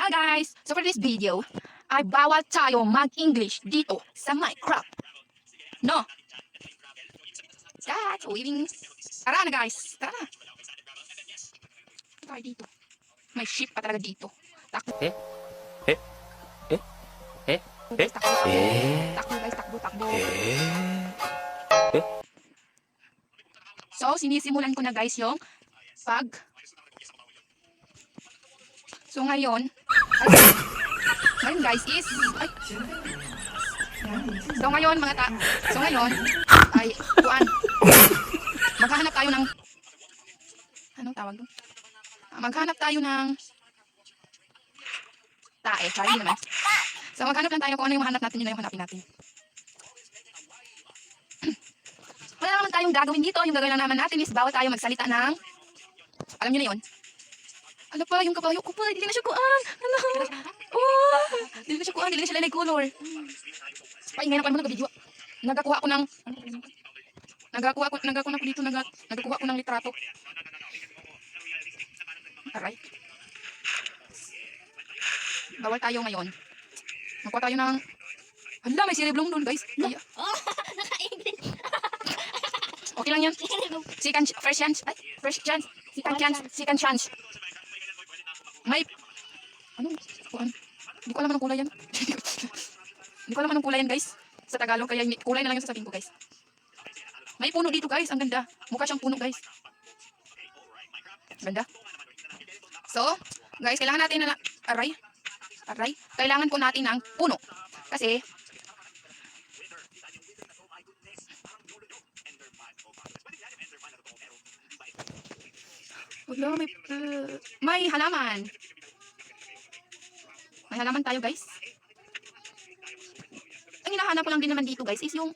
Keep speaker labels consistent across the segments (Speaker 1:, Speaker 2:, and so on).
Speaker 1: Hi guys! So for this video, ay bawal tayo mag-English dito sa Minecraft. No? That's waving. Tara na guys! Tara na! Tayo dito. May sheep pa talaga dito. Takbo. Guys, takbo, takbo. Takbo guys, takbo, takbo. So, sinisimulan ko na guys yung So ngayon guys is So ngayon ay kuan. Maghahanap tayo ng anong tawag doon? Maghanap tayo ng tae, sorry naman. So maghanap lang tayo kung ano yung mahanap natin, yun na yung hanapin natin. Wala naman tayong gagawin dito. Yung gagawin lang naman natin is bawal tayo magsalita ng, alam niyo na yun. Ano pa, yung kabayo ko pa, hindi na siya kuan. Ano? Oh, hindi na siya kuan, hindi na siya light color. Paingay na pa mo nag-video. Nagakuha ko ng litrato. Aray. Bawal tayo ngayon. Magkuha tayo ng, hala, may cereblong doon guys.
Speaker 2: Oh, naka-English.
Speaker 1: Okay lang yan. Second chance. May, ano? Hindi ko alam anong kulay yan. Hindi ko alam anong kulay yan guys. Sa Tagalog, kaya kulay na lang yung sasabihin ko guys. May puno dito guys, ang ganda. Mukha siyang puno guys. Ganda. So, guys, kailangan natin na, aray. Kailangan ko natin ng puno. Kasi, wala, may halaman. May halaman tayo guys. Ang hinahanap ko lang din naman dito guys is yung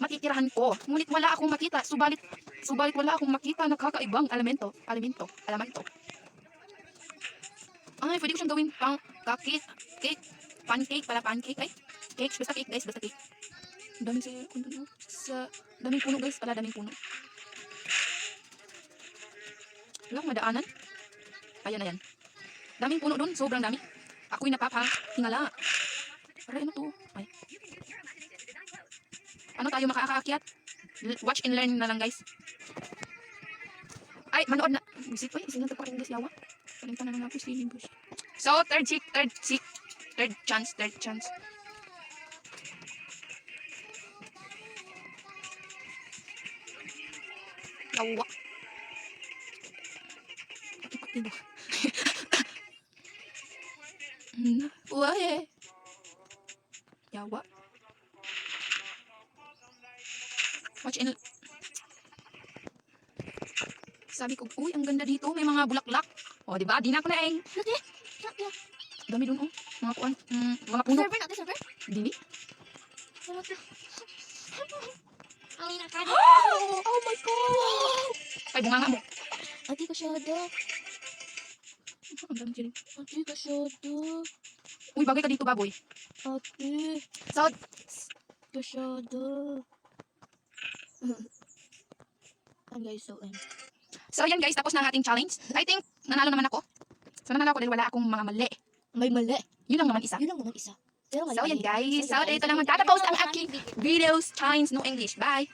Speaker 1: matitirahan ko. Ngunit wala akong makita. Subalit wala akong makita na kakaibang elemento. Ay, pwede ko siyang gawin pang cake. Pancake pala, pancake. Ay, cake. Basta cake guys, basta cake. Daming puno guys, daming puno. Wala akong madaanan. Ayan. Daming puno doon, sobrang dami. Ako'y napapahingala. Aray, ano to? Ay. Ano tayo makakaakyat? Watch and learn na lang guys. Ay, manood na. Visit ko, isinunod ko rin guys, yawa. Kalimutan na lang ako, swimming bush. So, third chance. Yawa. Diba? Uy. Yawa. Watch and sabi ko, uy, ang ganda dito. May mga bulaklak. O, diba? Di na ako na eh. Dami dun, oh. Mga kuan. Mga puno.
Speaker 2: Server natin, server?
Speaker 1: Dili.
Speaker 2: Ang inakad.
Speaker 1: Oh my God! Ay, bunganga mo.
Speaker 2: Ati ka syado.
Speaker 1: Ang dami dyan.
Speaker 2: Ati ka syado.
Speaker 1: Uy, bagay ka dito, baboy.
Speaker 2: Ati
Speaker 1: So,
Speaker 2: ka syado. Guys,
Speaker 1: so yan guys, tapos na ang ating challenge. I think, nanalo naman ako. So, nanalo ako dahil wala akong mga mali.
Speaker 2: may mali.
Speaker 1: Yun lang naman isa.
Speaker 2: Yun lang naman isa. Pero
Speaker 1: So, yan guys. So, dito lang magtatapos ang aking videos, challenge, no English. Bye!